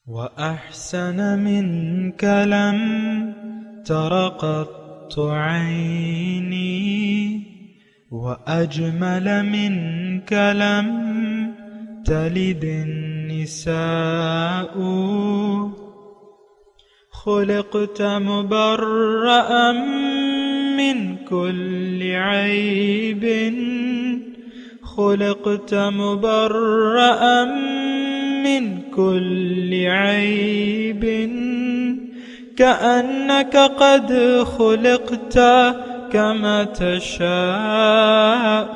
وأحسن منك لم تر قط عيني وأجمل منك لم تلد النساء خلقت مبرأ من كل عيب خلقت مبرأ من كل عيب كأنك قد خلقت كما تشاء.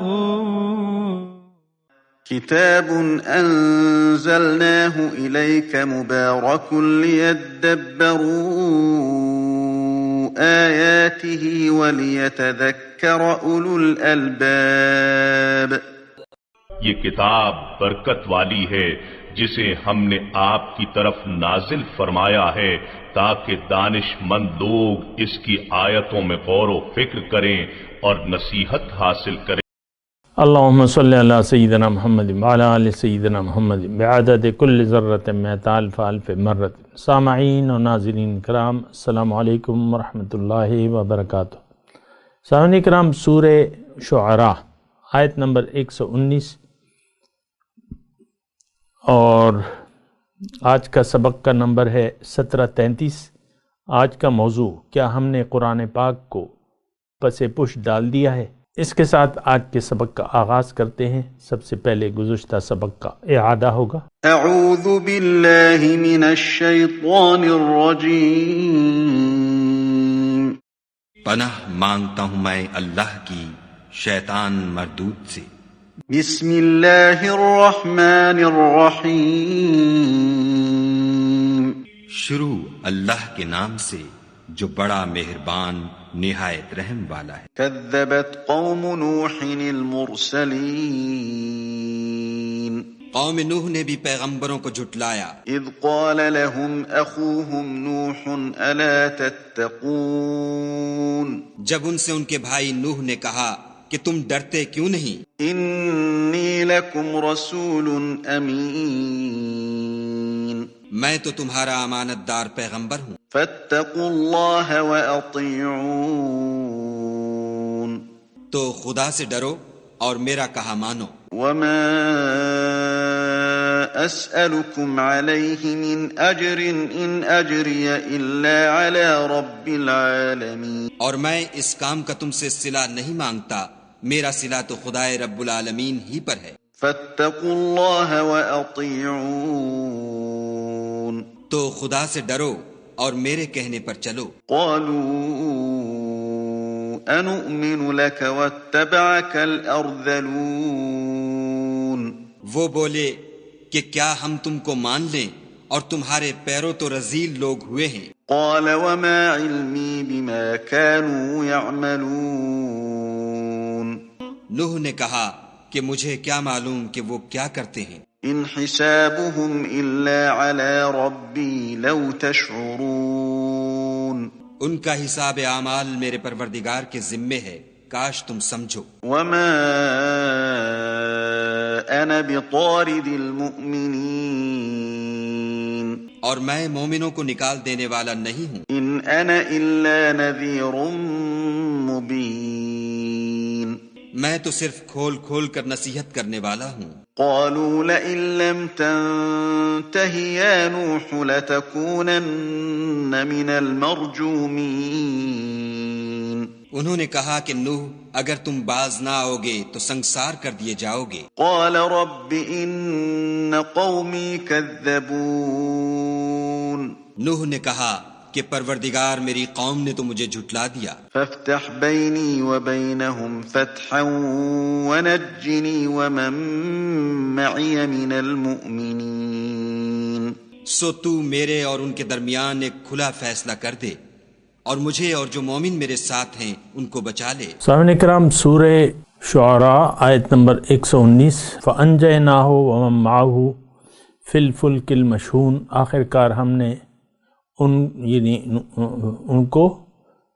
كتاب أنزلناه إليك مبارك ليدبروا آياته وليتذكر أولو الألباب. یہ کتاب برکت والی ہے جسے ہم نے آپ کی طرف نازل فرمایا ہے تاکہ دانش مند لوگ اس کی آیتوں میں غور و فکر کریں اور نصیحت حاصل کریں. اللہم صلی علی سیدنا محمد وعلی آل سیدنا محمد بعدد کل ذرۃ مئۃ الف الف مرۃ. سامعین و ناظرین کرام، السلام علیکم ورحمۃ اللہ وبرکاتہ. سامعین کرام، سورہ شعراء آیت نمبر 119 اور آج کا سبق کا نمبر ہے 1733. آج کا موضوع، کیا ہم نے قرآن پاک کو پس پش ڈال دیا ہے؟ اس کے ساتھ آج کے سبق کا آغاز کرتے ہیں. سب سے پہلے گزشتہ سبق کا اعادہ ہوگا. اعوذ باللہ من الشیطان الرجیم. پناہ مانگتا ہوں میں اللہ کی شیطان مردود سے. بسم اللہ الرحمن الرحیم. شروع اللہ کے نام سے جو بڑا مہربان نہایت رحم والا ہے. کذبت قوم نوح المرسلین. قوم نوح نے بھی پیغمبروں کو جھٹلایا. اذ قال لهم اخوهم نوح الا تتقون. جب ان سے ان کے بھائی نوح نے کہا کہ تم ڈرتے کیوں نہیں؟ انی لکم رسول امین. میں تو تمہارا امانت دار پیغمبر ہوں. فاتقوا اللہ واطیعون. تو خدا سے ڈرو اور میرا کہا مانو. وما اسألکم علیہ من اجر ان اجری الا علی رب العالمین. اور میں اس کام کا تم سے صلہ نہیں مانگتا، میرا صلہ تو خدائے رب العالمین ہی پر ہے. فاتقوا اللہ واطیعون. تو خدا سے ڈرو اور میرے کہنے پر چلو. قالوا انؤمن لك واتبعك الارذلون. وہ بولے کہ کیا ہم تم کو مان لیں اور تمہارے پیروں تو رذیل لوگ ہوئے ہیں. قال وما علمی بما كانوا يعملون. نوح نے کہا کہ مجھے کیا معلوم کہ وہ کیا کرتے ہیں. ان حسابهم الا على ربي لو تشعرون. ان کا حساب اعمال میرے پروردگار کے ذمے ہے، کاش تم سمجھو. وما انا بطارد المؤمنین. اور میں مومنوں کو نکال دینے والا نہیں ہوں. ان انا الا نذیر مبین. میں تو صرف کھول کھول کر نصیحت کرنے والا ہوں. قالوا لئن لم تنته يا نوح لتكونن من المرجومين. انہوں نے کہا کہ نوح، اگر تم باز نہ آؤ گے تو سنگسار کر دیے جاؤ گے. قال رب ان قومی كذبون. نوح نے کہا کہ پروردگار میری قوم نے تو مجھے جھٹلا دیا. فافتح بینی وبینہم فتحا ونجنی ومن معی من المؤمنین. سو تو میرے اور ان کے درمیان ایک کھلا فیصلہ کر دے اور مجھے اور جو مومن میرے ساتھ ہیں ان کو بچا لے. سامعین کرام، سورہ شعراء آیت نمبر 119. فَأَنْجَيْنَاهُ وَمَن مَّعَهُ فِي الْفُلْكِ الْمَشْحُونِ. آخر کار ہم نے ان کو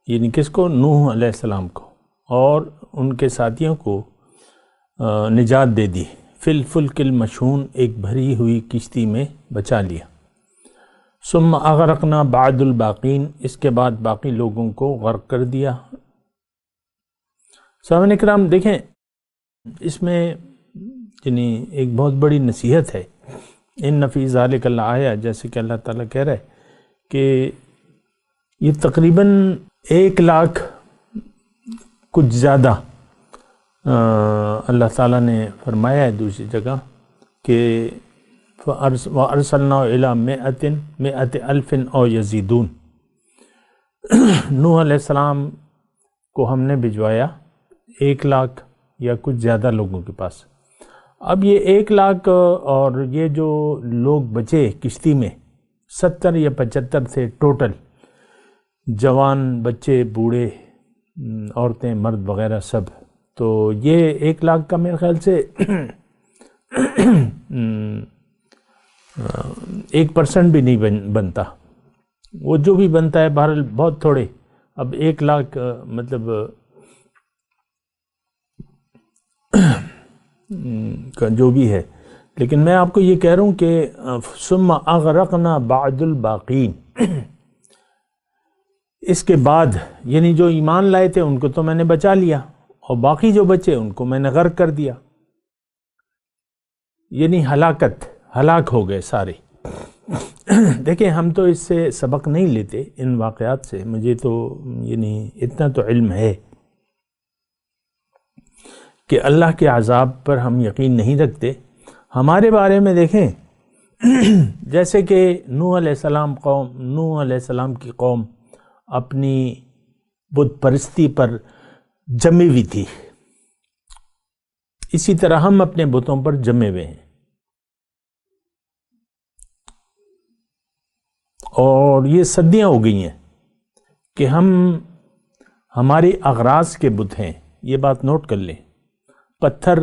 یعنی کس کو؟ نوح علیہ السلام کو اور ان کے ساتھیوں کو نجات دے دی. فی الفلک المشحون، ایک بھری ہوئی کشتی میں بچا لیا. ثم اغرقنا بعد الباقین، اس کے بعد باقی لوگوں کو غرق کر دیا۔ سامعین اکرام دیکھیں، اس میں یعنی ایک بہت بڑی نصیحت ہے۔ ان فی ذالک لآیہ، جیسے کہ اللہ تعالیٰ کہہ رہا ہے کہ یہ تقریباً 1 لاکھ کچھ زیادہ اللہ تعالیٰ نے فرمایا ہے دوسری جگہ کہ وَأَرْسَلْنَا إِلَىٰ مِئَةِ أَلْفٍ أَوْ يَزِيدُونَ، نوح علیہ السلام کو ہم نے بھجوایا 1 لاکھ یا کچھ زیادہ لوگوں کے پاس۔ اب یہ 1 لاکھ اور یہ جو لوگ بچے کشتی میں 70 یا 75 تھے ٹوٹل، جوان، بچے، بوڑھے، عورتیں، مرد وغیرہ سب، تو یہ 1 لاکھ کا میرے خیال سے 1% بھی نہیں بنتا، وہ جو بھی بنتا ہے بہرحال بہت تھوڑے۔ اب 1 لاکھ مطلب کا جو بھی ہے، لیکن میں آپ کو یہ کہہ رہا ہوں کہ ثم اغرقنا بعد الباقین، اس کے بعد یعنی جو ایمان لائے تھے ان کو تو میں نے بچا لیا، اور باقی جو بچے ان کو میں نے غرق کر دیا، یعنی ہلاک ہو گئے سارے۔ دیکھیں ہم تو اس سے سبق نہیں لیتے ان واقعات سے، مجھے تو یعنی اتنا تو علم ہے کہ اللہ کے عذاب پر ہم یقین نہیں رکھتے۔ ہمارے بارے میں دیکھیں جیسے کہ نوح علیہ السلام کی قوم اپنی بت پرستی پر جمی ہوئی تھی، اسی طرح ہم اپنے بتوں پر جمے ہوئے ہیں، اور یہ صدیاں ہو گئی ہیں کہ ہمارے اغراض کے بت ہیں۔ یہ بات نوٹ کر لیں، پتھر،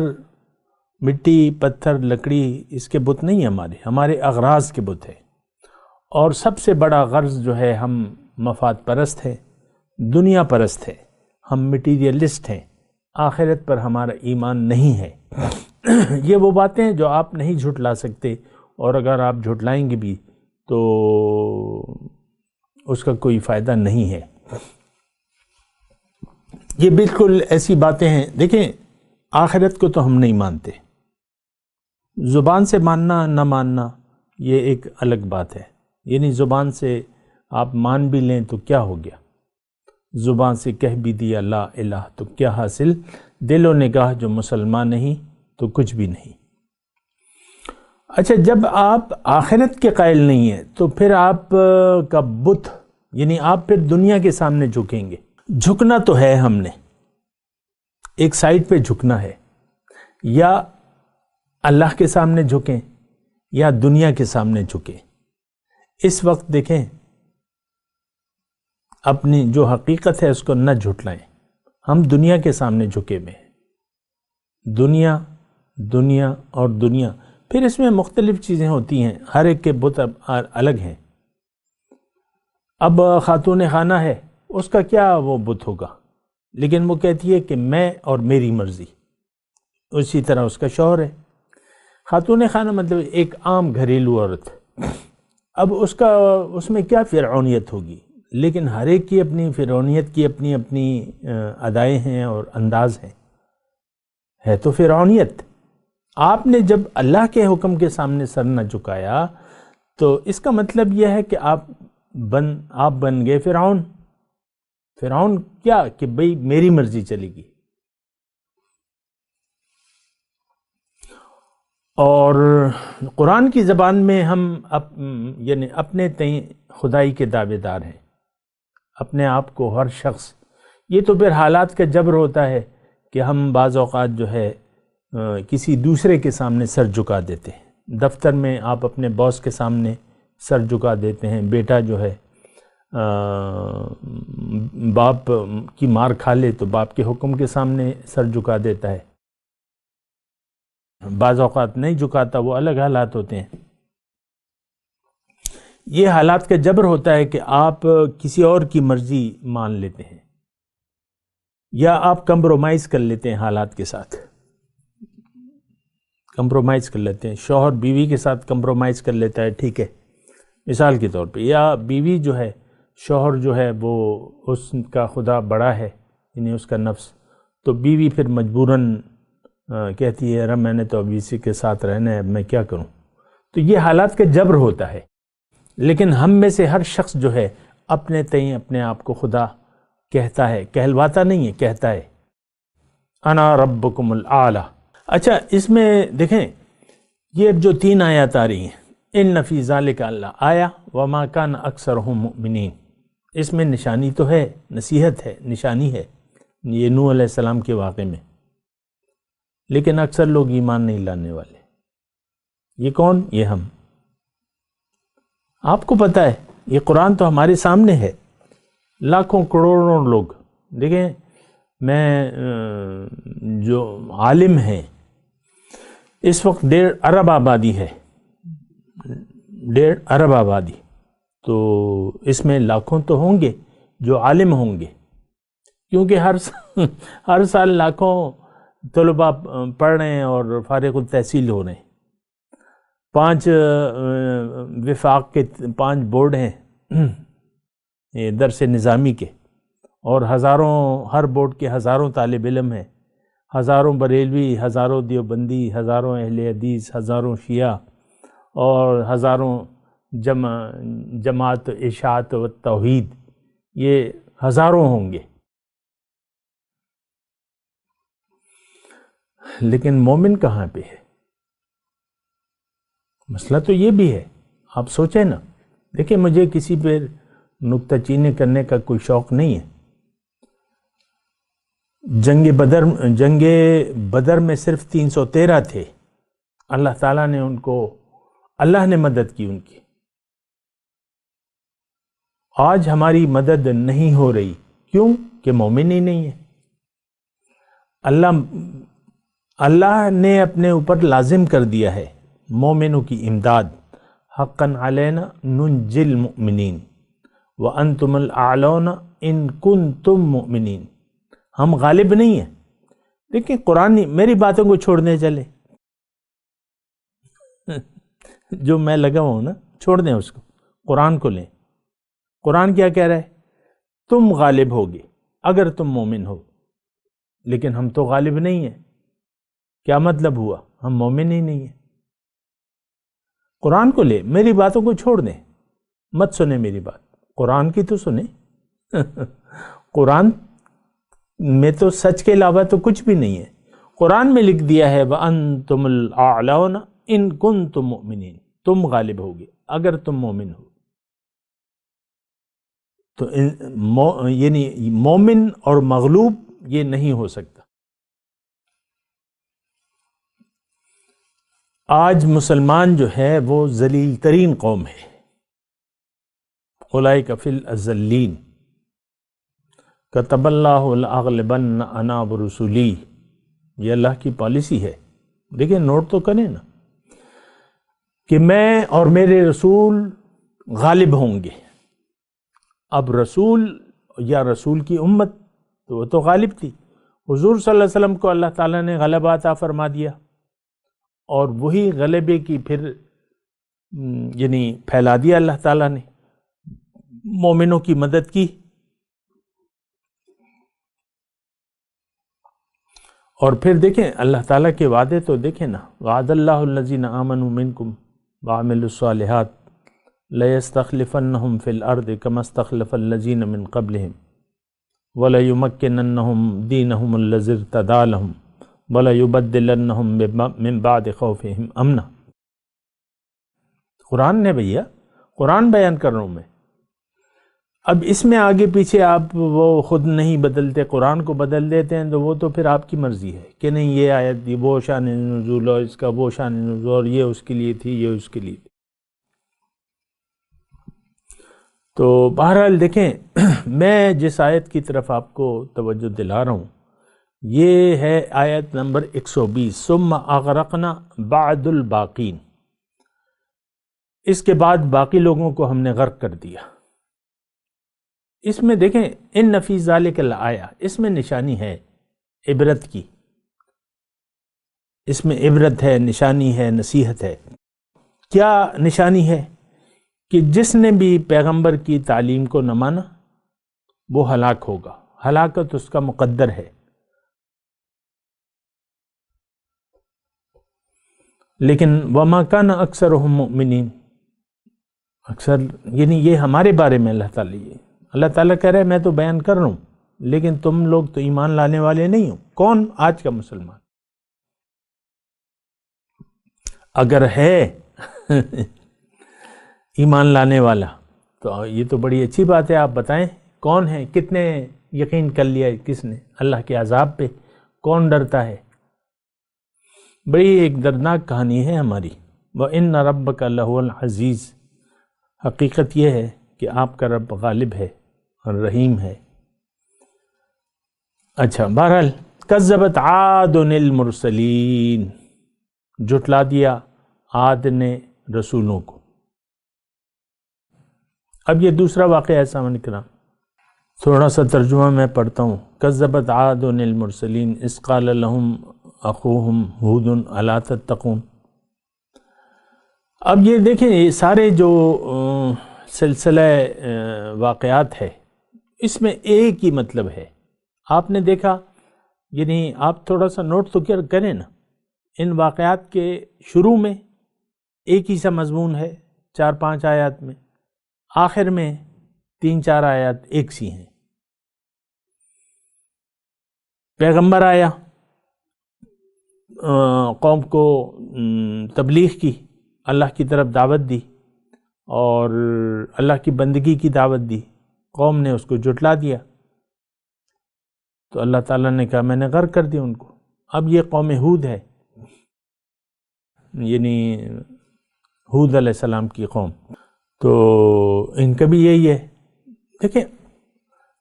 مٹی، پتھر، لکڑی، اس کے بت نہیں ہیں، ہمارے اغراض کے بت ہیں۔ اور سب سے بڑا غرض جو ہے، ہم مفاد پرست ہیں، دنیا پرست ہیں، ہم مٹیریلسٹ ہیں، آخرت پر ہمارا ایمان نہیں ہے۔ یہ وہ باتیں جو آپ نہیں جھٹلا سکتے، اور اگر آپ جھٹلائیں گے بھی تو اس کا کوئی فائدہ نہیں ہے۔ یہ بالکل ایسی باتیں ہیں۔ دیکھیں آخرت کو تو ہم نہیں مانتے، زبان سے ماننا نہ ماننا یہ ایک الگ بات ہے، یعنی زبان سے آپ مان بھی لیں تو کیا ہو گیا، زبان سے کہہ بھی دیا لا الہ تو کیا حاصل، دل و نگاہ جو مسلمان نہیں تو کچھ بھی نہیں۔ اچھا، جب آپ آخرت کے قائل نہیں ہیں تو پھر آپ کا بت، یعنی آپ پھر دنیا کے سامنے جھکیں گے۔ جھکنا تو ہے، ہم نے ایک سائڈ پہ جھکنا ہے، یا اللہ کے سامنے جھکیں یا دنیا کے سامنے جھکیں۔ اس وقت دیکھیں اپنی جو حقیقت ہے اس کو نہ جھٹلائیں۔ ہم دنیا کے سامنے جھکے ہوئے ہیں، دنیا اور دنیا، پھر اس میں مختلف چیزیں ہوتی ہیں، ہر ایک کے بت الگ ہیں۔ اب خاتون خانہ ہے، اس کا کیا وہ بت ہوگا، لیکن وہ کہتی ہے کہ میں اور میری مرضی، اسی طرح اس کا شوہر ہے۔ خاتون خانہ مطلب ایک عام گھریلو عورت، اب اس میں کیا فرعونیت ہوگی، لیکن ہر ایک کی اپنی فرعونیت کی اپنی ادائیں ہیں اور انداز ہیں، ہے تو فرعونیت۔ آپ نے جب اللہ کے حکم کے سامنے سر نہ جھکایا تو اس کا مطلب یہ ہے کہ آپ بن گئے فرعون۔ فرعون کیا کہ بھئی میری مرضی چلے گی، اور قرآن کی زبان میں ہم یعنی اپنے تئیں خدائی کے دعوے دار ہیں، اپنے آپ کو ہر شخص، یہ تو پھر حالات کا جبر ہوتا ہے کہ ہم بعض اوقات جو ہے کسی دوسرے کے سامنے سر جھکا دیتے ہیں۔ دفتر میں آپ اپنے باس کے سامنے سر جھکا دیتے ہیں، بیٹا جو ہے باپ کی مار کھا لے تو باپ کے حکم کے سامنے سر جھکا دیتا ہے، بعض اوقات نہیں جھکاتا، وہ الگ حالات ہوتے ہیں۔ یہ حالات کا جبر ہوتا ہے کہ آپ کسی اور کی مرضی مان لیتے ہیں، یا آپ کمپرومائز کر لیتے ہیں حالات کے ساتھ، کمپرومائز کر لیتے ہیں، شوہر بیوی کے ساتھ کمپرومائز کر لیتا ہے، ٹھیک ہے مثال کے طور پہ، یا بیوی جو ہے، شوہر جو ہے وہ اس کا خدا بڑا ہے، یعنی اس کا نفس، تو بیوی پھر مجبوراً کہتی ہے میں نے تو اب اسی کے ساتھ رہنا ہے، اب میں کیا کروں. تو یہ حالات کا جبر ہوتا ہے. لیکن ہم میں سے ہر شخص جو ہے اپنے تئیں اپنے آپ کو خدا کہتا ہے، کہلواتا نہیں ہے، کہتا ہے انا ربکم الاعلی. اچھا، اس میں دیکھیں یہ جو 3 آیات آ رہی ہیں، ان فی ذالک اللہ آیا وما کان اکثرهم مؤمنین، اس میں نشانی تو ہے، نصیحت ہے، نشانی ہے یہ نوح علیہ السلام کے واقعے میں، لیکن اکثر لوگ ایمان نہیں لانے والے. یہ کون؟ یہ ہم. آپ کو پتہ ہے یہ قرآن تو ہمارے سامنے ہے، لاکھوں کروڑوں لوگ. دیکھیں میں جو عالم ہیں اس وقت 1.5 ارب آبادی ہے، 1.5 ارب آبادی، تو اس میں لاکھوں تو ہوں گے جو عالم ہوں گے، کیونکہ ہر سال لاکھوں طلباء پڑھ رہے ہیں اور فارغ التحصیل ہو رہے ہیں. 5 وفاق کے 5 بورڈ ہیں درس نظامی کے، اور ہر بورڈ کے ہزاروں طالب علم ہیں، ہزاروں بریلوی، ہزاروں دیوبندی، ہزاروں اہل حدیث، ہزاروں شیعہ، اور ہزاروں جماعت اشاعت و توحید، یہ ہزاروں ہوں گے. لیکن مومن کہاں پہ ہے؟ مسئلہ تو یہ بھی ہے. آپ سوچیں نا، دیکھیں مجھے کسی پہ نکتہ چینی کرنے کا کوئی شوق نہیں ہے. جنگ بدر میں صرف 313 تھے، اللہ تعالیٰ نے اللہ نے مدد کی ان کی. آج ہماری مدد نہیں ہو رہی، کیوں؟ کہ مومن ہی نہیں ہے. اللہ نے اپنے اوپر لازم کر دیا ہے مومنوں کی امداد. حقاً علینا ننجی المؤمنین وانتم الاعلون ان کنتم مؤمنین. ہم غالب نہیں ہیں. دیکھیں قرآن میری باتوں کو چھوڑنے چلے، جو میں لگا ہوں نا چھوڑ دیں اس کو، قرآن کو لیں. قرآن کیا کہہ رہا ہے؟ تم غالب ہوگے اگر تم مومن ہو، لیکن ہم تو غالب نہیں ہیں. کیا مطلب ہوا؟ ہم مومن ہی نہیں ہیں. قرآن کو لے، میری باتوں کو چھوڑ دیں، مت سنیں میری بات، قرآن کی تو سنیں. قرآن میں تو سچ کے علاوہ تو کچھ بھی نہیں ہے. قرآن میں لکھ دیا ہے وَأَنْتُمُ الْأَعْلَوْنَ إِن كُنْتُم مُؤْمِنِينَ، تم غالب ہوگے اگر تم مومن ہو. تو یعنی مومن اور مغلوب یہ نہیں ہو سکتا. آج مسلمان جو ہے وہ ذلیل ترین قوم ہے. اولئک فی الاذلین کتب اللہ لاغلبن انا ورسولی. یہ اللہ کی پالیسی ہے. دیکھیں نوٹ تو کریں نا کہ میں اور میرے رسول غالب ہوں گے. اب رسول یا رسول کی امت تو وہ تو غالب تھی. حضور صلی اللہ علیہ وسلم کو اللہ تعالیٰ نے غلبہ عطا فرما دیا، اور وہی غلبے کی پھر یعنی پھیلا دیا اللہ تعالیٰ نے، مومنوں کی مدد کی. اور پھر دیکھیں اللہ تعالیٰ کے وعدے تو دیکھیں نا، وعد اللہ الذین آمنوا منکم وعملوا الصالحات لَيَسْتَخْلِفَنَّهُمْ فِي الْأَرْضِ كَمَا اسْتَخْلَفَ الَّذِينَ مِنْ قَبْلِهِمْ وَلَيُمَكِّنَنَّهُمْ دِينَهُمُ الَّذِي ارْتَضَىٰ لَهُمْ وَلَيُبَدِّلَنَّهُمْ مِنْ بَعْدِ خَوْفِهِمْ أَمْنًا. قرآن نے بھیا، قرآن بیان کر رہا ہوں میں. اب اس میں آگے پیچھے آپ وہ خود نہیں بدلتے، قرآن کو بدل دیتے ہیں، تو وہ تو پھر آپ کی مرضی ہے کہ نہیں یہ آیت دی وہ شان نزول اور اس کا وہ شان نزول اور یہ اس کے لیے تھی، یہ اس کے لیے تھی. تو بہرحال دیکھیں میں جس آیت کی طرف آپ کو توجہ دلا رہا ہوں یہ ہے آیت نمبر 120. ثم اغرقنا بعد الباقین. اس کے بعد باقی لوگوں کو ہم نے غرق کر دیا. اس میں دیکھیں ان فی ذالک لآیہ، اس میں نشانی ہے عبرت کی. اس میں عبرت ہے، نشانی ہے، نصیحت ہے. کیا نشانی ہے؟ کہ جس نے بھی پیغمبر کی تعلیم کو نہ مانا وہ ہلاک ہوگا، ہلاکت اس کا مقدر ہے۔ لیکن وَمَا كَانَ أَكْثَرُهُم مُؤْمِنِينَ، اکثر یعنی یہ ہمارے بارے میں اللہ تعالیٰ کہہ رہے ہے میں تو بیان کر رہا ہوں لیکن تم لوگ تو ایمان لانے والے نہیں ہو۔ کون؟ آج کا مسلمان اگر ہے ایمان لانے والا تو یہ تو بڑی اچھی بات ہے۔ آپ بتائیں کون ہے؟ کتنے یقین کر لیا ہے؟ کس نے اللہ کے عذاب پہ؟ کون ڈرتا ہے؟ بڑی ایک دردناک کہانی ہے ہماری۔ وَإِنَّ رَبَّكَ لَهُوَ الْعَزِيزُ، حقیقت یہ ہے کہ آپ کا رب غالب ہے اور رحیم ہے۔ اچھا، بہرحال کذبت عاد المرسلین، جھٹلا دیا عاد نے رسولوں کو۔ اب یہ دوسرا واقعہ ہے سامنے کرام، تھوڑا سا ترجمہ میں پڑھتا ہوں۔ کذبت عاد المرسلین اذ قال لهم اخوہم ہود الا تتقون۔ اب یہ دیکھیں یہ سارے جو سلسلہ واقعات ہے اس میں ایک ہی مطلب ہے۔ آپ نے دیکھا، یعنی آپ تھوڑا سا نوٹ تو کیا کریں نا، ان واقعات کے شروع میں ایک ہی سا مضمون ہے 4-5 آیات میں، آخر میں 3-4 آیات ایک سی ہیں۔ پیغمبر آیا، قوم کو تبلیغ کی، اللہ کی طرف دعوت دی اور اللہ کی بندگی کی دعوت دی، قوم نے اس کو جھٹلا دیا تو اللہ تعالیٰ نے کہا میں نے غرق کر دیا ان کو۔ اب یہ قوم ہود ہے، یعنی ہود علیہ السلام کی قوم، تو ان کا بھی یہی ہے۔ دیکھیں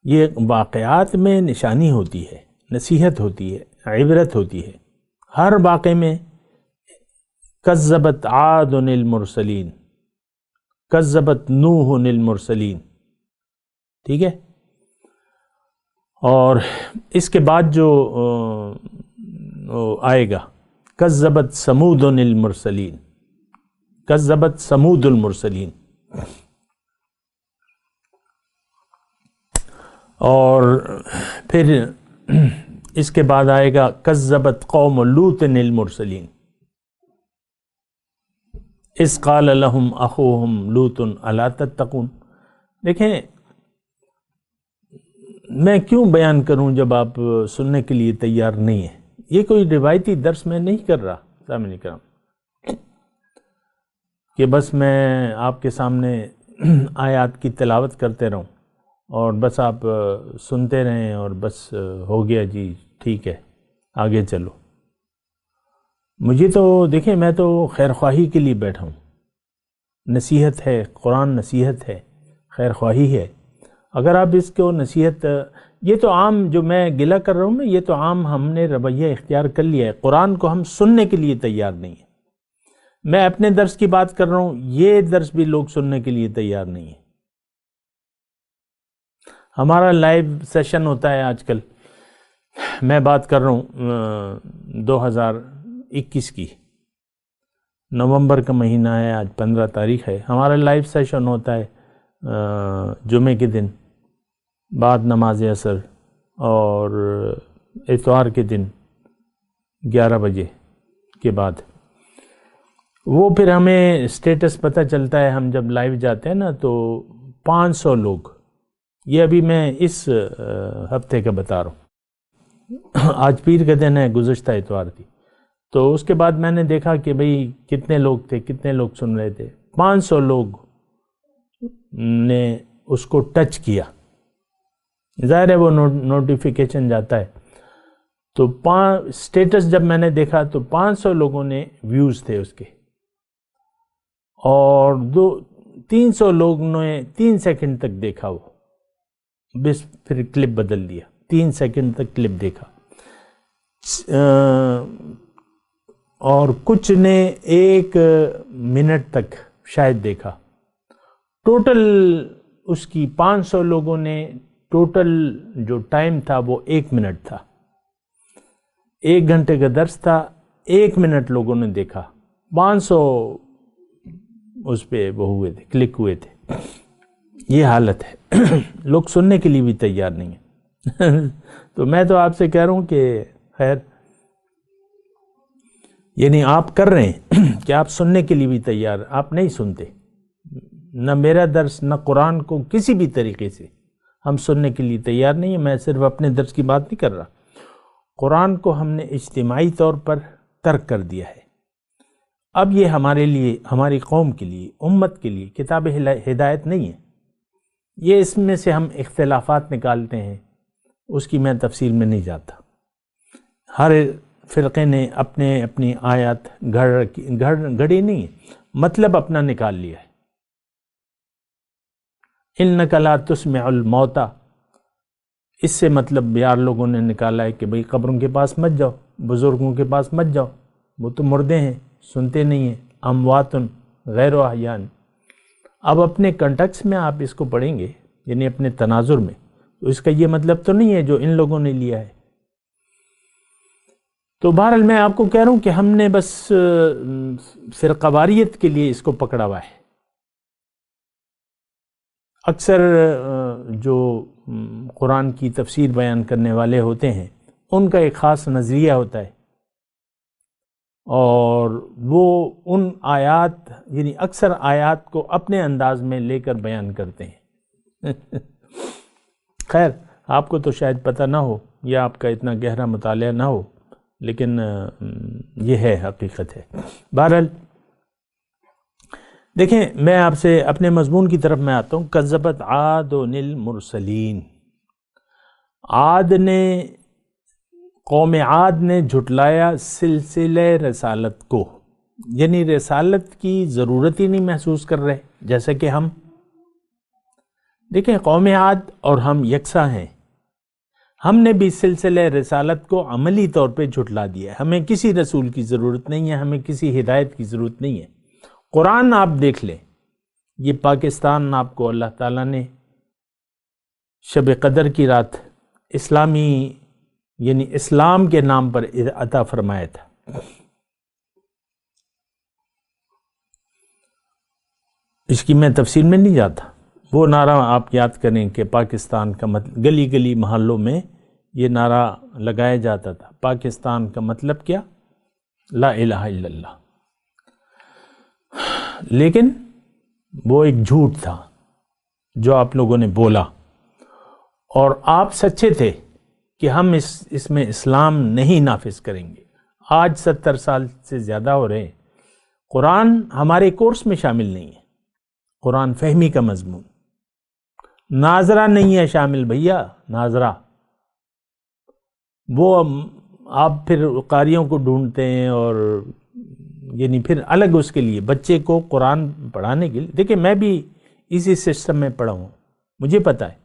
یہ واقعات میں نشانی ہوتی ہے، نصیحت ہوتی ہے، عبرت ہوتی ہے۔ ہر واقعے میں کذبت عاد المرسلین، کذبت نوح المرسلین، ٹھیک ہے؟ اور اس کے بعد جو آئے گا کذبت ثمود المرسلین، کذبت ثمود المرسلین، اور پھر اس کے بعد آئے گا کذبت قوم لوط المرسلین اذ قال لهم اخوہم لوط الا تتقون۔ دیکھیں میں کیوں بیان کروں جب آپ سننے کے لیے تیار نہیں ہیں؟ یہ کوئی روایتی درس میں نہیں کر رہا سامنے کرام کہ بس میں آپ کے سامنے آیات کی تلاوت کرتے رہوں اور بس آپ سنتے رہیں اور بس ہو گیا جی ٹھیک ہے آگے چلو۔ مجھے تو دیکھیں میں تو خیر خواہی کے لیے بیٹھا ہوں، نصیحت ہے، قرآن نصیحت ہے، خیر خواہی ہے۔ اگر آپ اس کو نصیحت، یہ تو عام جو میں گلہ کر رہا ہوں نا، یہ تو عام ہم نے رویہ اختیار کر لیا ہے، قرآن کو ہم سننے کے لیے تیار نہیں ہیں۔ میں اپنے درس کی بات کر رہا ہوں، یہ درس بھی لوگ سننے کے لیے تیار نہیں ہیں۔ ہمارا لائیو سیشن ہوتا ہے آج کل، میں بات کر رہا ہوں 2021 کی، نومبر کا مہینہ ہے، آج 15 تاریخ ہے۔ ہمارا لائیو سیشن ہوتا ہے جمعے کے دن بعد نماز عصر اور اتوار کے دن 11 بجے کے بعد۔ وہ پھر ہمیں سٹیٹس پتہ چلتا ہے، ہم جب لائیو جاتے ہیں نا تو 500 لوگ، یہ ابھی میں اس ہفتے کا بتا رہا ہوں، آج پیر کا دن ہے، گزشتہ اتوار تھی، تو اس کے بعد میں نے دیکھا کہ بھئی کتنے لوگ تھے، کتنے لوگ سن رہے تھے۔ 500 لوگ نے اس کو ٹچ کیا، ظاہر ہے وہ نوٹیفیکیشن جاتا ہے، تو سٹیٹس جب میں نے دیکھا تو 500 لوگوں نے ویوز تھے اس کے، اور 300 لوگوں نے 3 سیکنڈ تک دیکھا، وہ بس پھر کلپ بدل دیا، 3 سیکنڈ تک کلپ دیکھا، اور کچھ نے 1 منٹ تک شاید دیکھا۔ ٹوٹل اس کی 500 لوگوں نے ٹوٹل جو ٹائم تھا وہ 1 منٹ تھا، 1 گھنٹے کا درس تھا، 1 منٹ لوگوں نے دیکھا، 500 اس پہ وہ ہوئے تھے، کلک ہوئے تھے۔ یہ حالت ہے، لوگ سننے کے لیے بھی تیار نہیں ہیں۔ تو میں تو آپ سے کہہ رہا ہوں کہ خیر، یعنی آپ کر رہے ہیں کہ آپ سننے کے لیے بھی تیار، آپ نہیں سنتے، نہ میرا درس نہ قرآن کو کسی بھی طریقے سے ہم سننے کے لیے تیار نہیں ہیں۔ میں صرف اپنے درس کی بات نہیں کر رہا، قرآن کو ہم نے اجتماعی طور پر ترک کر دیا ہے۔ اب یہ ہمارے لیے، ہماری قوم کے لیے، امت کے لیے کتاب ہدایت نہیں ہے۔ یہ اس میں سے ہم اختلافات نکالتے ہیں، اس کی میں تفصیل میں نہیں جاتا۔ ہر فرقے نے اپنی آیات گھڑی نہیں ہے، مطلب اپنا نکال لیا ہے۔ اِنَّكَ لَا تُسْمِعُ الْمَوْتَى، اس سے مطلب یار لوگوں نے نکالا ہے کہ بھئی قبروں کے پاس مت جاؤ، بزرگوں کے پاس مت جاؤ، وہ تو مردے ہیں، سنتے نہیں ہیں، اموات غیر احیاء۔ اب اپنے کنٹیکس میں آپ اس کو پڑھیں گے، یعنی اپنے تناظر میں، تو اس کا یہ مطلب تو نہیں ہے جو ان لوگوں نے لیا ہے۔ تو بہرحال میں آپ کو کہہ رہا ہوں کہ ہم نے بس فرقہ واریت کے لیے اس کو پکڑا ہوا ہے۔ اکثر جو قرآن کی تفسیر بیان کرنے والے ہوتے ہیں ان کا ایک خاص نظریہ ہوتا ہے، اور وہ ان آیات، یعنی اکثر آیات کو اپنے انداز میں لے کر بیان کرتے ہیں۔ خیر، آپ کو تو شاید پتہ نہ ہو یا آپ کا اتنا گہرا مطالعہ نہ ہو، لیکن یہ ہے، حقیقت ہے۔ بہرحال دیکھیں، میں آپ سے اپنے مضمون کی طرف میں آتا ہوں۔ کذبت عاد المرسلین، قوم عاد نے جھٹلایا سلسلہ رسالت کو، یعنی رسالت کی ضرورت ہی نہیں محسوس کر رہے، جیسا کہ ہم دیکھیں قوم عاد اور ہم یکساں ہیں۔ ہم نے بھی سلسلہ رسالت کو عملی طور پہ جھٹلا دیا ہے۔ ہمیں کسی رسول کی ضرورت نہیں ہے، ہمیں کسی ہدایت کی ضرورت نہیں ہے۔ قرآن آپ دیکھ لیں، یہ پاکستان آپ کو اللہ تعالیٰ نے شب قدر کی رات اسلامی، یعنی اسلام کے نام پر عطا فرمایا تھا۔ اس کی میں تفصیل میں نہیں جاتا۔ وہ نعرہ آپ یاد کریں کہ پاکستان کا مطلب، گلی گلی محلوں میں یہ نعرہ لگایا جاتا تھا، پاکستان کا مطلب کیا؟ لا الہ الا اللہ۔ لیکن وہ ایک جھوٹ تھا جو آپ لوگوں نے بولا، اور آپ سچے تھے کہ ہم اس میں اسلام نہیں نافذ کریں گے۔ آج 70 سال سے زیادہ ہو رہے ہیں، قرآن ہمارے کورس میں شامل نہیں ہے، قرآن فہمی کا مضمون۔ ناظرہ نہیں ہے شامل بھیا، ناظرہ وہ آپ پھر قاریوں کو ڈھونڈتے ہیں، اور یعنی پھر الگ اس کے لیے بچے کو قرآن پڑھانے کے لیے۔ دیکھیں میں بھی اسی سسٹم میں پڑھا ہوں، مجھے پتہ ہے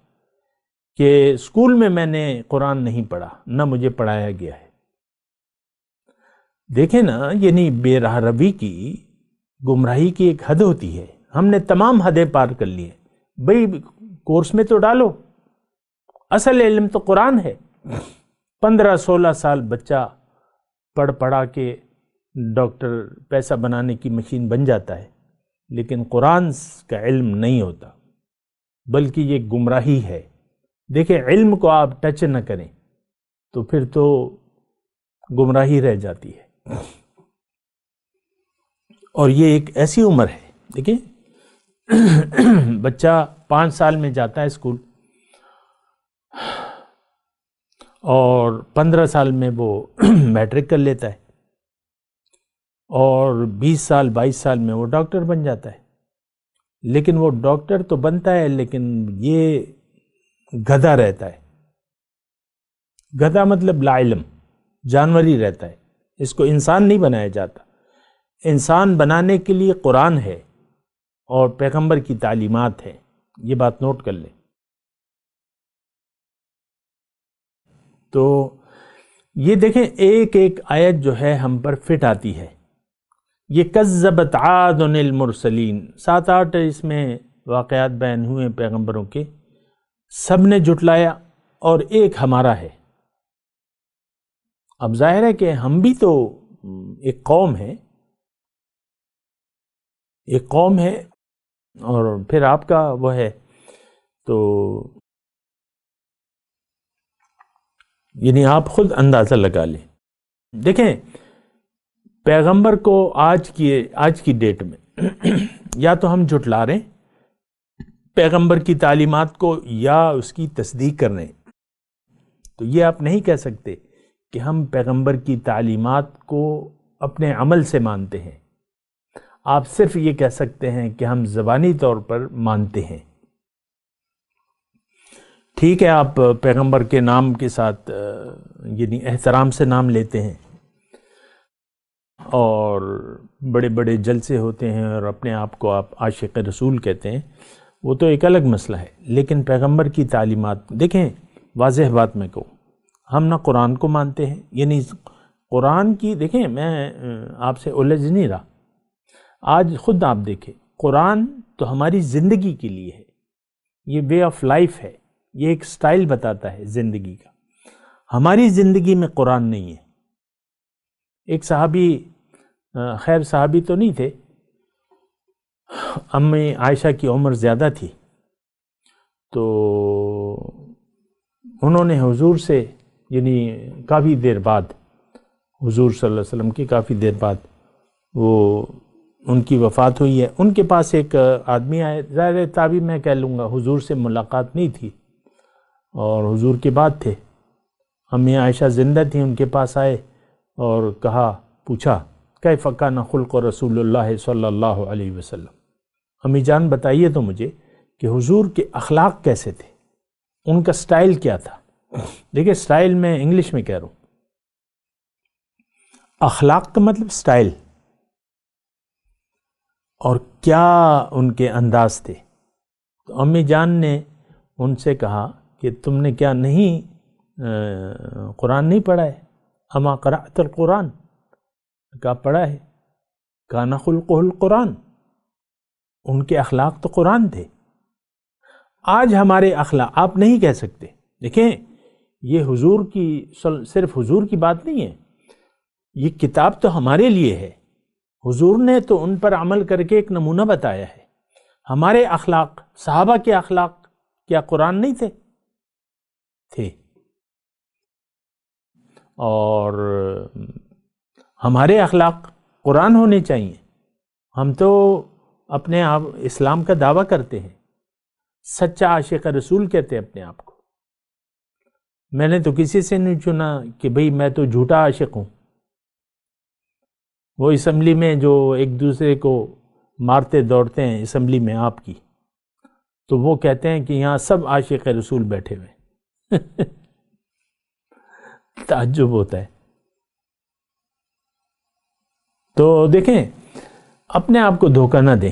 کہ اسکول میں نے قرآن نہیں پڑھا، نہ مجھے پڑھایا گیا ہے۔ دیکھیں نا، یعنی بے راہ روی کی، گمراہی کی ایک حد ہوتی ہے، ہم نے تمام حدیں پار کر لی ہیں۔ بھئی کورس میں تو ڈالو، اصل علم تو قرآن ہے۔ 15-16 سال بچہ پڑھا کے ڈاکٹر پیسہ بنانے کی مشین بن جاتا ہے، لیکن قرآن کا علم نہیں ہوتا، بلکہ یہ گمراہی ہے۔ دیکھیں علم کو آپ ٹچ نہ کریں تو پھر تو گمراہی رہ جاتی ہے۔ اور یہ ایک ایسی عمر ہے، دیکھیں بچہ 5 سال میں جاتا ہے اسکول، اور 15 سال میں وہ میٹرک کر لیتا ہے، اور 20 سال 22 سال میں وہ ڈاکٹر بن جاتا ہے۔ لیکن وہ ڈاکٹر تو بنتا ہے، لیکن یہ گدھا رہتا ہے۔ گدھا مطلب لا علم، جانور ہی رہتا ہے، اس کو انسان نہیں بنایا جاتا۔ انسان بنانے کے لیے قرآن ہے اور پیغمبر کی تعلیمات ہیں، یہ بات نوٹ کر لیں۔ تو یہ دیکھیں ایک ایک آیت جو ہے ہم پر فٹ آتی ہے۔ یہ کذبت عاد المرسلین، 7-8 اس میں واقعات بیان ہوئے پیغمبروں کے، سب نے جھٹلایا، اور ایک ہمارا ہے۔ اب ظاہر ہے کہ ہم بھی تو ایک قوم ہے، اور پھر آپ کا وہ ہے تو یعنی آپ خود اندازہ لگا لیں. دیکھیں پیغمبر کو آج کی ڈیٹ میں یا تو ہم جھٹلا رہے ہیں پیغمبر کی تعلیمات کو یا اس کی تصدیق کر رہے ہیں. تو یہ آپ نہیں کہہ سکتے کہ ہم پیغمبر کی تعلیمات کو اپنے عمل سے مانتے ہیں. آپ صرف یہ کہہ سکتے ہیں کہ ہم زبانی طور پر مانتے ہیں. ٹھیک ہے، آپ پیغمبر کے نام کے ساتھ یعنی احترام سے نام لیتے ہیں اور بڑے بڑے جلسے ہوتے ہیں اور اپنے آپ کو آپ عاشق رسول کہتے ہیں، وہ تو ایک الگ مسئلہ ہے. لیکن پیغمبر کی تعلیمات دیکھیں، واضح بات میں کہوں، ہم نہ قرآن کو مانتے ہیں، یعنی قرآن کی دیکھیں، میں آپ سے الجھ نہیں رہا. آج خود آپ دیکھیں، قرآن تو ہماری زندگی کے لیے ہے، یہ وے آف لائف ہے، یہ ایک سٹائل بتاتا ہے زندگی کا. ہماری زندگی میں قرآن نہیں ہے. ایک صحابی، خیر صحابی تو نہیں تھے، امی عائشہ کی عمر زیادہ تھی، تو انہوں نے حضور سے یعنی کافی دیر بعد، حضور صلی اللہ علیہ وسلم کی کافی دیر بعد وہ ان کی وفات ہوئی ہے. ان کے پاس ایک آدمی آئے، ظاہر تابعی میں کہہ لوں گا، حضور سے ملاقات نہیں تھی اور حضور کے بعد تھے. امی عائشہ زندہ تھیں، ان کے پاس آئے اور پوچھا کیف کان خلق رسول اللہ صلی اللہ علیہ وسلم. امی جان بتائیے تو مجھے کہ حضور کے اخلاق کیسے تھے، ان کا سٹائل کیا تھا. دیکھیں سٹائل میں انگلش میں کہہ رہا ہوں، اخلاق کا مطلب سٹائل، اور کیا ان کے انداز تھے. تو امی جان نے ان سے کہا کہ تم نے کیا نہیں قرآن نہیں پڑھا ہے؟ اما قرأت القرآن؟ کہا پڑھا ہے. کان خلقہ القرآن، ان کے اخلاق تو قرآن تھے. آج ہمارے اخلاق آپ نہیں کہہ سکتے. دیکھیں یہ حضور کی صرف حضور کی بات نہیں ہے، یہ کتاب تو ہمارے لیے ہے. حضور نے تو ان پر عمل کر کے ایک نمونہ بتایا ہے. ہمارے اخلاق، صحابہ کے اخلاق کیا قرآن نہیں تھے؟ تھے. اور ہمارے اخلاق قرآن ہونے چاہیے. ہم تو اپنے آپ اسلام کا دعویٰ کرتے ہیں، سچا عاشق رسول کہتے ہیں اپنے آپ کو. میں نے تو کسی سے نہیں چنا کہ بھئی میں تو جھوٹا عاشق ہوں. وہ اسمبلی میں جو ایک دوسرے کو مارتے دوڑتے ہیں اسمبلی میں آپ کی، تو وہ کہتے ہیں کہ یہاں سب عاشق رسول بیٹھے ہوئے. تعجب ہوتا ہے. تو دیکھیں اپنے آپ کو دھوکہ نہ دیں.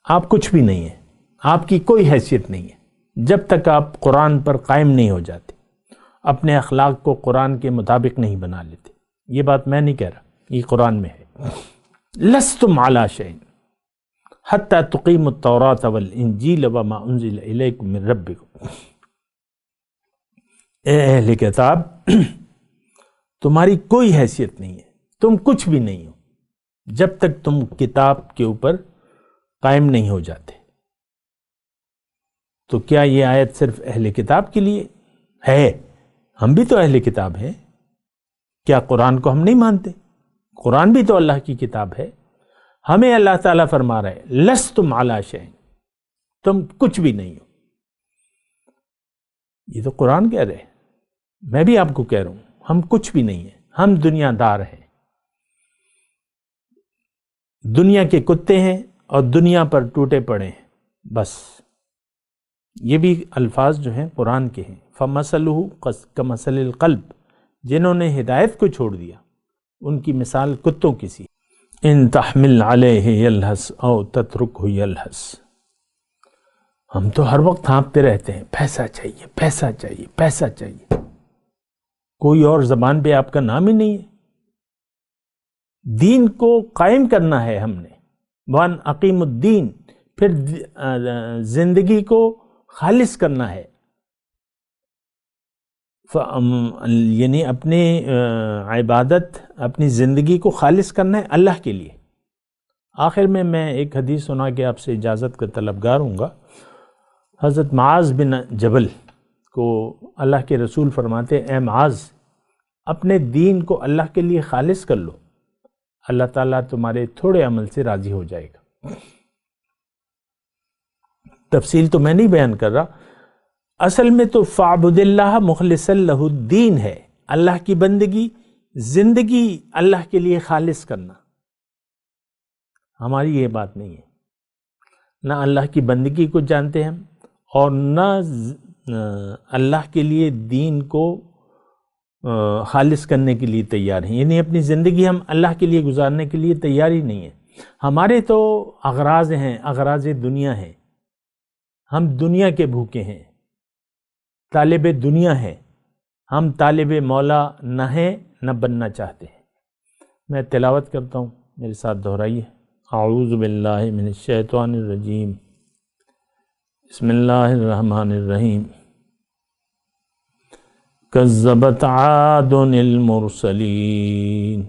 آپ کچھ بھی نہیں ہیں، آپ کی کوئی حیثیت نہیں ہے جب تک آپ قرآن پر قائم نہیں ہو جاتے، اپنے اخلاق کو قرآن کے مطابق نہیں بنا لیتے. یہ بات میں نہیں کہہ رہا، یہ قرآن میں ہے. لستم علی شیء حتی تقیموا التوراۃ والانجیل وما انزل الیکم من ربکم. اے اہل کتاب، تمہاری کوئی حیثیت نہیں ہے، تم کچھ بھی نہیں ہو جب تک تم کتاب کے اوپر قائم نہیں ہو جاتے. تو کیا یہ آیت صرف اہل کتاب کے لیے ہے؟ ہم بھی تو اہل کتاب ہیں. کیا قرآن کو ہم نہیں مانتے؟ قرآن بھی تو اللہ کی کتاب ہے. ہمیں اللہ تعالیٰ فرما رہا ہے لستم علی شیء، تم کچھ بھی نہیں ہو. یہ تو قرآن کہہ رہے ہیں، میں بھی آپ کو کہہ رہا ہوں ہم کچھ بھی نہیں ہیں. ہم دنیا دار ہیں، دنیا کے کتے ہیں اور دنیا پر ٹوٹے پڑے ہیں بس. یہ بھی الفاظ جو ہیں قرآن کے ہیں. فَمَثَلُهُ كَمَثَلِ الْقَلْبِ، جنہوں نے ہدایت کو چھوڑ دیا ان کی مثال کتوں کی سی. ان تحمل علیہ یلہس او تترکہ یلہس. ہم تو ہر وقت ہانپتے رہتے ہیں پیسہ چاہیے، پیسہ چاہیے، پیسہ چاہیے. کوئی اور زبان پہ آپ کا نام ہی نہیں ہے. دین کو قائم کرنا ہے ہم نے. وَأَنْ أَقِيمُوا الدِّينَ، پھر زندگی کو خالص کرنا ہے. یعنی اپنی عبادت، اپنی زندگی کو خالص کرنا ہے اللہ کے لیے. آخر میں ایک حدیث سنا کے آپ سے اجازت کا طلبگار ہوں گا. حضرت معاذ بن جبل کو اللہ کے رسول فرماتے اے معاذ اپنے دین کو اللہ کے لیے خالص کر لو، اللہ تعالیٰ تمہارے تھوڑے عمل سے راضی ہو جائے گا۔ تفصیل تو میں نہیں بیان کر رہا، اصل میں تو فَاعْبُدِ اللَّهَ مُخْلِصًا لَهُ الدین ہے، اللہ کی بندگی، زندگی اللہ کے لیے خالص کرنا۔ ہماری یہ بات نہیں ہے، نہ اللہ کی بندگی کو جانتے ہیں اور نہ اللہ کے لیے دین کو خالص کرنے کے لیے تیار ہیں، یعنی اپنی زندگی ہم اللہ کے لیے گزارنے کے لیے تیار ہی نہیں ہیں۔ ہمارے تو اغراض ہیں، اغراض دنیا ہیں، ہم دنیا کے بھوکے ہیں، طالب دنیا ہیں، ہم طالب مولا نہ ہیں نہ بننا چاہتے ہیں۔ میں تلاوت کرتا ہوں، میرے ساتھ دہرائیے۔ اعوذ باللہ من الشیطان الرجیم، بسم اللہ الرحمن الرحیم۔ کذبت عاد المرسلین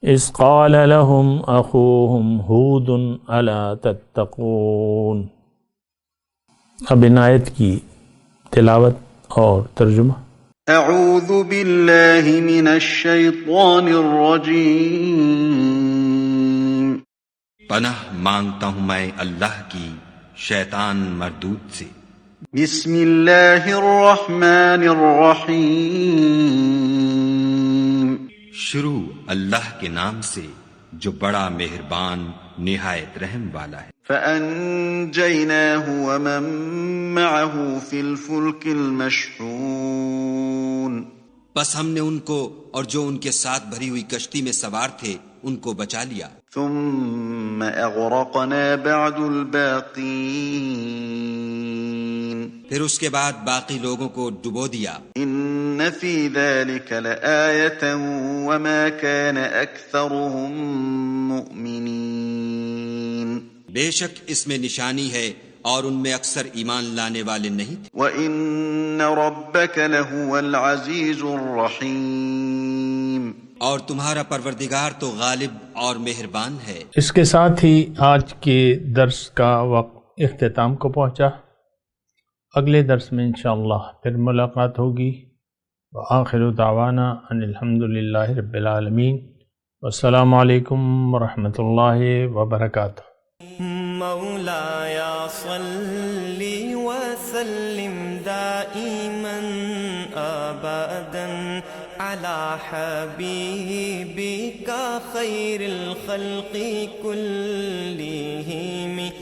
اذ قال لهم اخوهم ہود الا تتقون۔ اب ان آیت کی تلاوت اور ترجمہ۔ اعوذ باللہ من الشیطان الرجیم۔ پناہ مانگتا ہوں میں اللہ کی شیطان مردود سے۔ بسم اللہ الرحمن الرحیم۔ شروع اللہ کے نام سے جو بڑا مہربان نہایت رحم والا ہے۔ فَأَنجَيْنَاهُ وَمَن مَّعَهُ فِي الْفُلْكِ الْمَشْحُونِ۔ بس ہم نے ان کو اور جو ان کے ساتھ بھری ہوئی کشتی میں سوار تھے ان کو بچا لیا۔ ثُمَّ أَغْرَقْنَا بَعْدُ الْبَاقِينَ۔ پھر اس کے بعد باقی لوگوں کو ڈبو دیا۔ إِنَّ فِي ذَلِكَ لَآيَةً وَمَا كَانَ أَكْثَرُهُم مُؤْمِنِينَ۔ بے شک اس میں نشانی ہے اور ان میں اکثر ایمان لانے والے نہیں تھے۔ وَإِنَّ رَبَّكَ لَهُوَ الْعَزِيزُ الرَّحِيمُ۔ اور تمہارا پروردگار تو غالب اور مہربان ہے۔ اس کے ساتھ ہی آج کے درس کا وقت اختتام کو پہنچا۔ اگلے درس میں انشاءاللہ پھر ملاقات ہوگی۔ وآخر دعوانا ان الحمدللہ رب العالمین، والسلام علیکم ورحمۃ اللہ وبرکاتہ۔ مولایا صلی وسلم دائما ابدا على حبیبک خیر الخلق کلہم۔